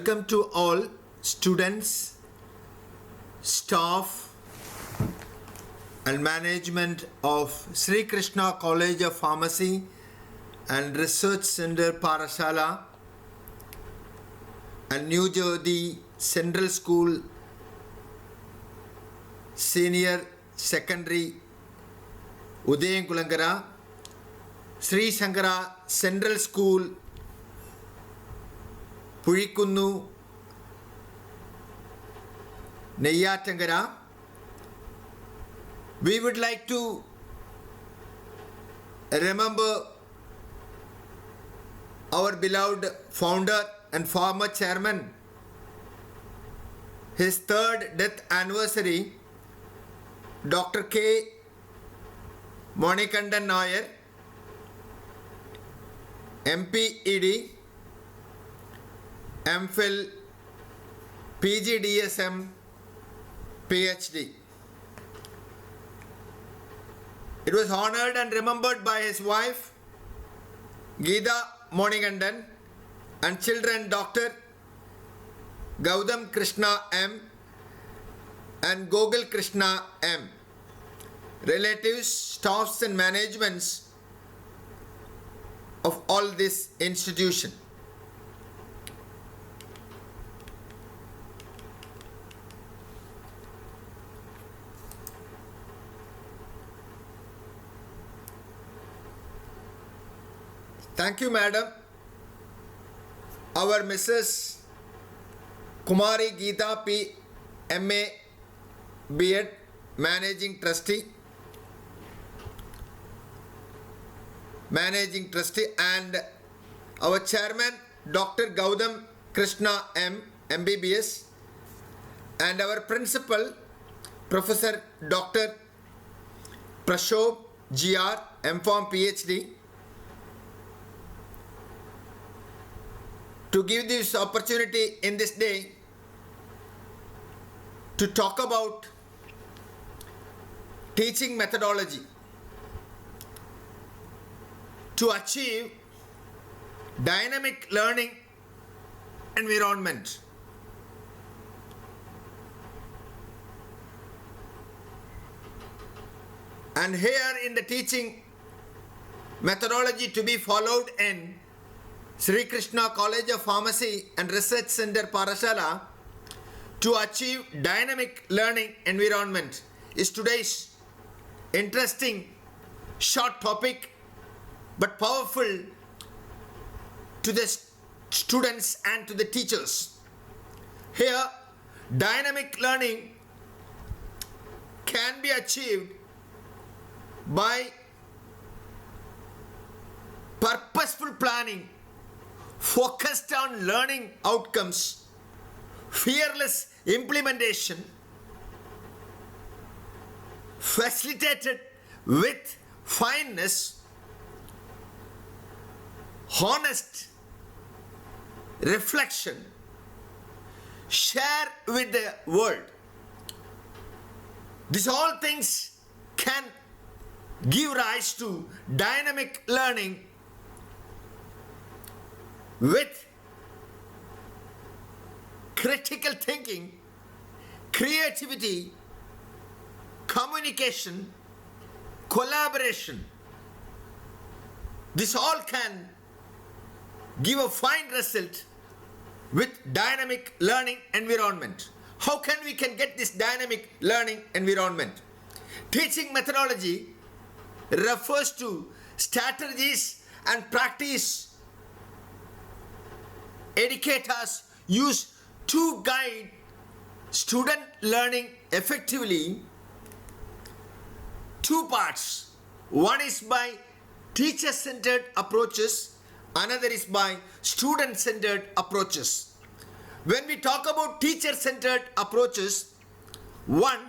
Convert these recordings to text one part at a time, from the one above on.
Welcome to all students, staff and management of Sree Krishna College of Pharmacy and Research Center Parassala and New Jersey Central School Senior Secondary Udayankulangara, Sri Shankara Central School Purikunnu Neyyatangara. We would like to remember our beloved founder and former chairman, his third death anniversary, Dr. K. Manikandan Nair, MPED, MPhil, PGDSM, PhD. It was honored and remembered by his wife, Geeta Manikandan, and children Dr. Gautam Krishna M. and Gogol Krishna M. Relatives, staffs and managements of all this institution. Thank you, madam. Our Mrs. Kumari Geeta P. MA B.Ed, Managing Trustee, and our Chairman, Dr. Gautam Krishna M. MBBS, and our Principal, Professor Dr. Prasad GR, MPharm PhD, to give this opportunity in this day to talk about teaching methodology to achieve dynamic learning environment. And here in the teaching methodology to be followed in Sree Krishna College of Pharmacy and Research Center Parassala to achieve dynamic learning environment is today's interesting short topic but powerful to the students and to the teachers. Here, dynamic learning can be achieved by purposeful planning focused on learning outcomes, fearless implementation, facilitated with fineness, honest reflection, share with the world. These all things can give rise to dynamic learning with critical thinking, creativity, communication, collaboration. This all can give a fine result with dynamic learning environment. How can we get this dynamic learning environment? Teaching methodology refers to strategies and practice educators use to guide student learning effectively. Two parts. One is by teacher-centered approaches, another is by student-centered approaches. When we talk about teacher-centered approaches, one,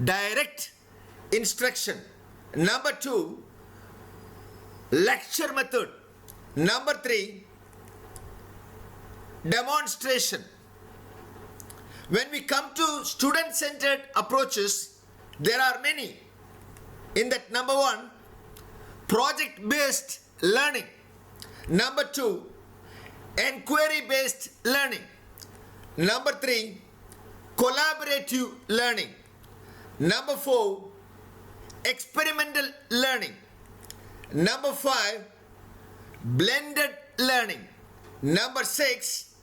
direct instruction. Number two, lecture method. Number three, demonstration. When we come to student-centered approaches, there are many. In that, number one, project-based learning. Number two, Enquiry-based learning. Number 3, collaborative learning. Number 4, experimental learning. Number 5, blended learning. Number 6,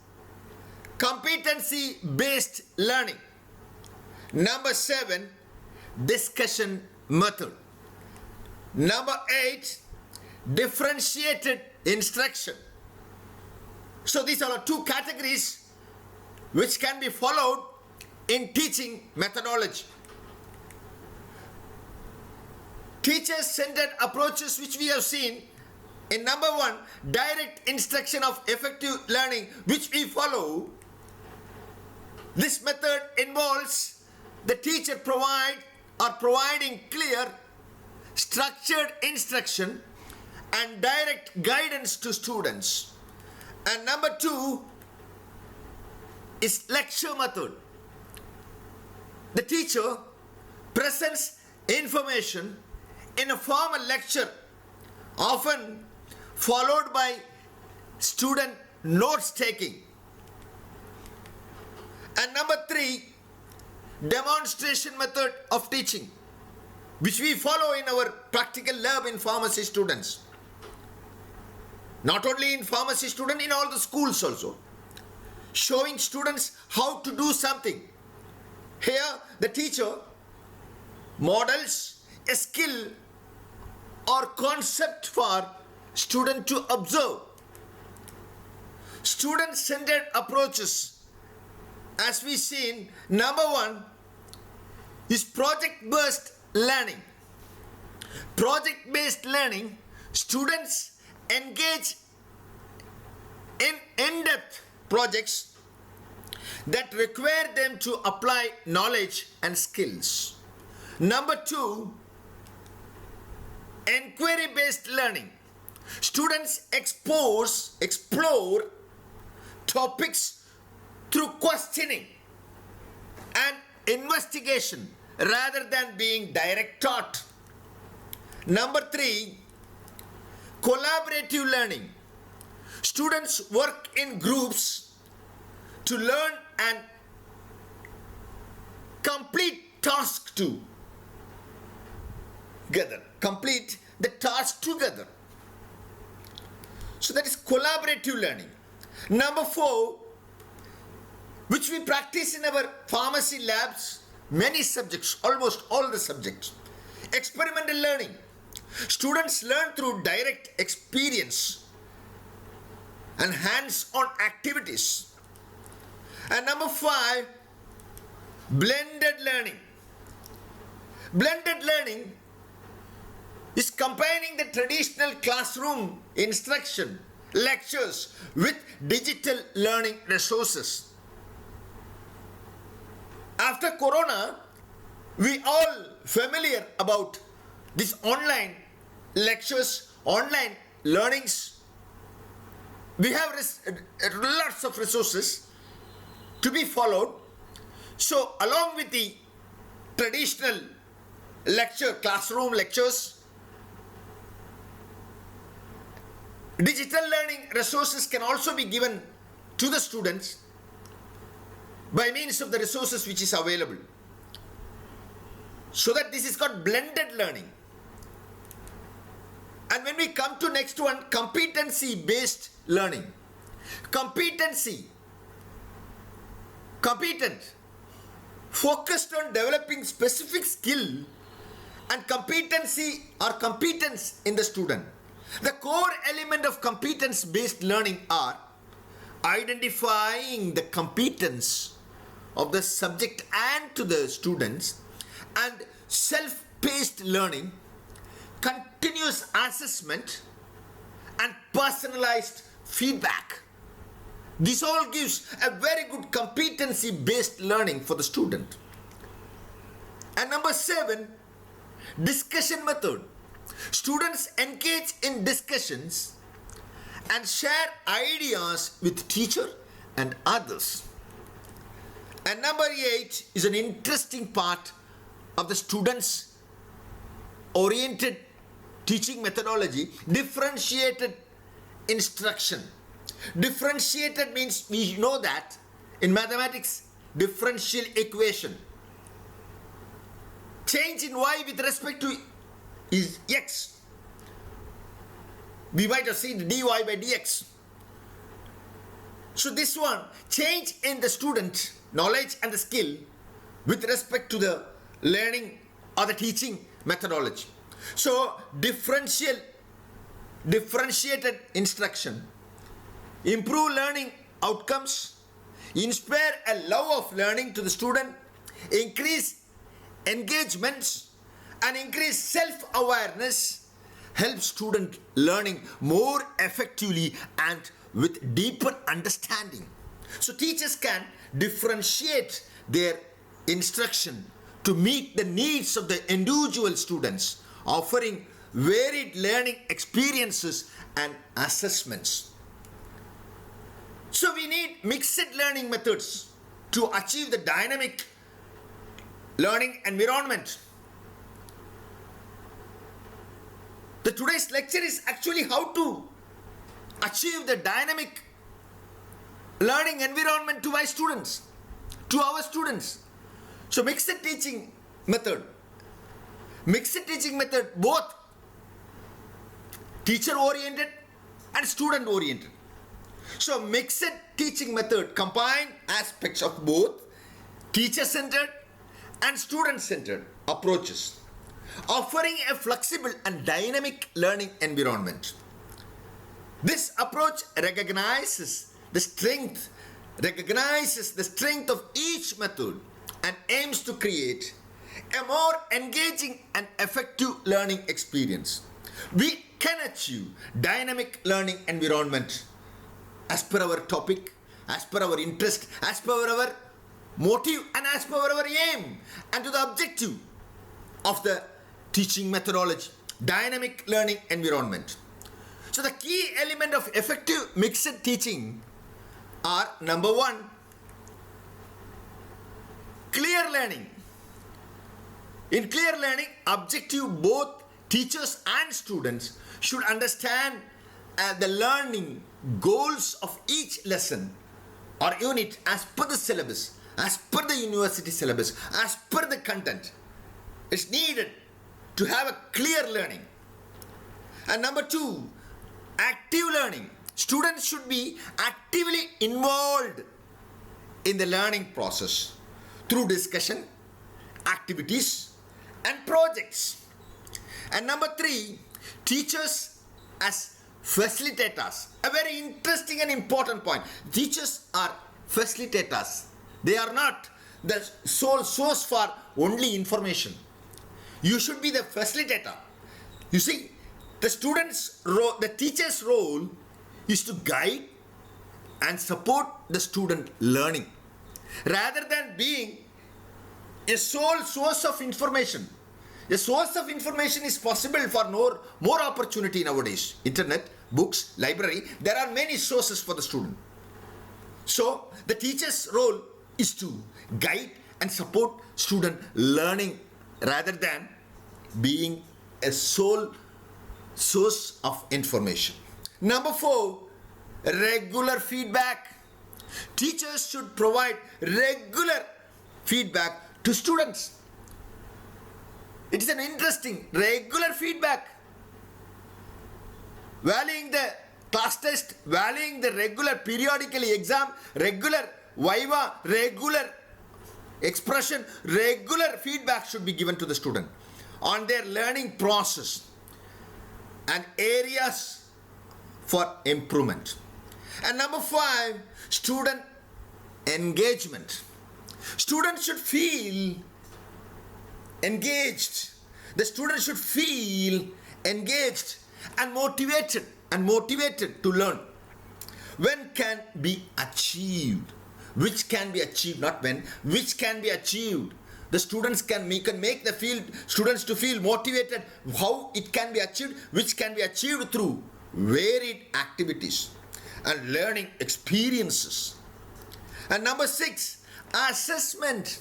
competency-based learning. Number 7, discussion method. Number 8, differentiated instruction. So these are 2 categories which can be followed in teaching methodology. Teacher-centered approaches which we have seen in number 1, direct instruction of effective learning, which we follow. This method involves the teacher providing clear, structured instruction and direct guidance to students. And number 2 is lecture method. The teacher presents information in a formal lecture, often followed by student notes taking. And number 3, demonstration method of teaching, which we follow in our practical lab in pharmacy students. Not only in pharmacy students, in all the schools also. Showing students how to do something. Here the teacher models a skill or concept for student to observe. Student-centered approaches, as we seen, number 1 is project-based learning. Project-based learning, students engage in in-depth projects that require them to apply knowledge and skills. Number 2, enquiry-based learning. Students explore topics through questioning and investigation rather than being direct taught. Number 3, collaborative learning. Students work in groups to learn and complete tasks together. Complete the task together. So that is collaborative learning. Number 4, which we practice in our pharmacy labs, many subjects, almost all the subjects. Experimental learning. Students learn through direct experience and hands-on activities. And number 5, blended learning. Blended learning is combining the traditional classroom instruction, lectures with digital learning resources. After Corona, we all familiar about these online lectures, online learnings. We have lots of resources to be followed. So along with the traditional lecture, classroom lectures, digital learning resources can also be given to the students by means of the resources which is available. So that this is called blended learning. And when we come to next one, competency-based learning. Competent, focused on developing specific skill and competency or competence in the student. The core element of competence-based learning are identifying the competence of the subject and to the students, and self-paced learning, continuous assessment, and personalized feedback. This all gives a very good competency-based learning for the student. And number 7, discussion method. Students engage in discussions and share ideas with teacher and others. And number 8 is an interesting part of the students' oriented teaching methodology, differentiated instruction. Differentiated means we know that in mathematics, differential equation. Change in y with respect to is x. We might have seen dy by dx. So this one, change in the student knowledge and the skill with respect to the learning or the teaching methodology. So differentiated instruction, improve learning outcomes, inspire a love of learning to the student, increase engagements and increase self-awareness, help student learning more effectively and with deeper understanding. So teachers can differentiate their instruction to meet the needs of the individual students, offering varied learning experiences and assessments. So we need mixed learning methods to achieve the dynamic learning environment. The today's lecture is actually how to achieve the dynamic learning environment to my students, to our students. So mixed teaching method, both teacher oriented and student oriented. So mixed teaching method combine aspects of both teacher centered and student centered approaches, offering a flexible and dynamic learning environment. This approach recognizes the strength of each method and aims to create a more engaging and effective learning experience. We can achieve dynamic learning environment as per our topic, as per our interest, as per our motive and as per our aim and to the objective of the teaching methodology, dynamic learning environment. So the key element of effective mixed teaching are: number one, clear learning. In clear learning, objective both teachers and students should understand the learning goals of each lesson or unit as per the syllabus, as per the university syllabus, as per the content. It's needed to have a clear learning. And number two, active learning. Students should be actively involved in the learning process through discussion, activities and projects. And number three, teachers as facilitators. A very interesting and important point. Teachers are facilitators. They are not the sole source for only information. You should be the facilitator. You see, the student's role, the teacher's role is to guide and support the student learning rather than being a sole source of information. A source of information is possible for more opportunity nowadays. Internet, books, library, there are many sources for the student. So the teacher's role is to guide and support student learning rather than being a sole source of information. Number four, regular feedback. Teachers should provide regular feedback to students. It is an interesting regular feedback. Valuing the class test, valuing the regular periodically exam, regular viva, regular expression, regular feedback should be given to the student on their learning process and areas for improvement. And number five, student engagement. Students should feel engaged. The student should feel engaged and motivated to learn. When can be achieved? Which can be achieved, not when, which can be achieved. The students can make the students to feel motivated. How it can be achieved? Which can be achieved through varied activities and learning experiences. And number six, assessment.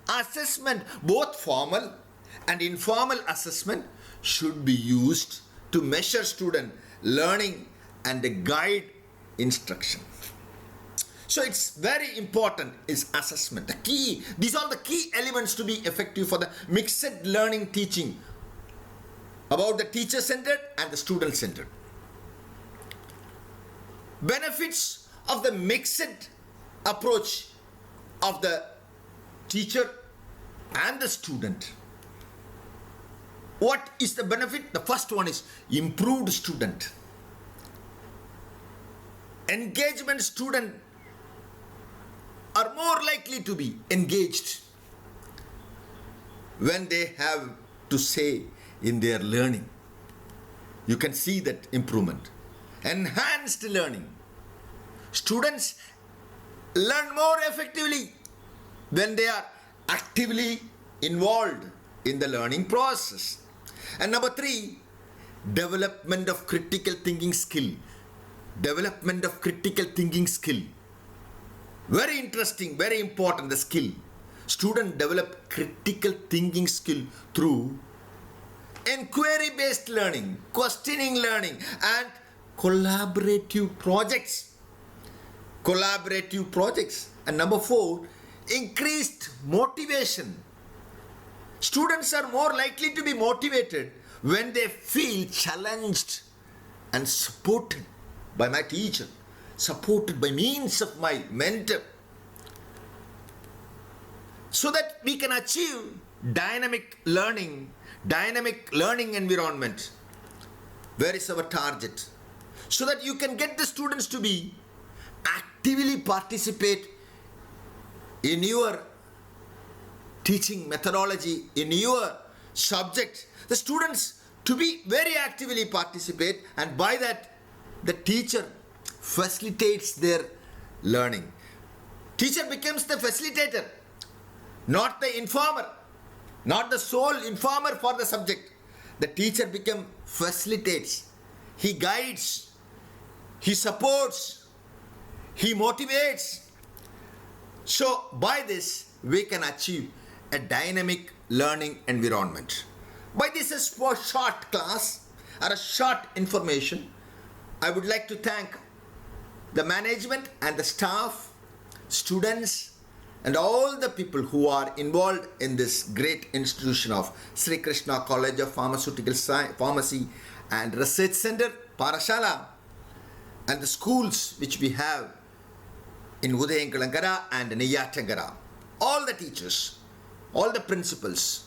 Assessment, both formal and informal assessment should be used to measure student learning and guide instruction. So it's very important is assessment. The key, these are the key elements to be effective for the mixed learning teaching about the teacher-centered and the student-centered. Benefits of the mixed approach of the teacher and the student. What is the benefit? The first one is improved student. Engagement student are more likely to be engaged when they have to say in their learning. You can see that improvement. Enhanced learning. Students learn more effectively when they are actively involved in the learning process. And number 3, development of critical thinking skill. Development of critical thinking skill. Very interesting, very important, the skill. Students develop critical thinking skill through inquiry-based learning, questioning learning, and collaborative projects. Collaborative projects. And number 4, increased motivation. Students are more likely to be motivated when they feel challenged and supported by my teacher, supported by means of my mentor, so that we can achieve dynamic learning environment. Where is our target? So that you can get the students to be actively participate in your teaching methodology, in your subject. The students to be very actively participate, and by that the teacher facilitates their learning. Teacher becomes the facilitator, not the informer, not the sole informer for the subject. The teacher facilitates, he guides, he supports, he motivates. So by this we can achieve a dynamic learning environment. By this is for short class or a short information, I would like to thank the management and the staff, students, and all the people who are involved in this great institution of Sri Krishna College of Pharmaceutical Science, Pharmacy and Research Center, Parassala, and the schools which we have in Udayankalangara and Neyatangara. All the teachers, all the principals,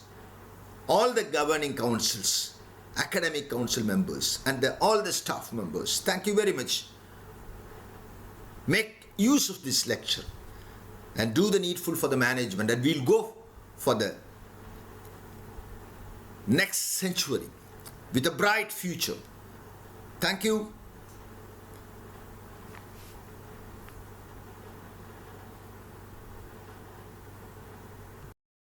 all the governing councils, academic council members, and all the staff members, thank you very much. Make use of this lecture and do the needful for the management, and we'll go for the next century with a bright future. Thank you.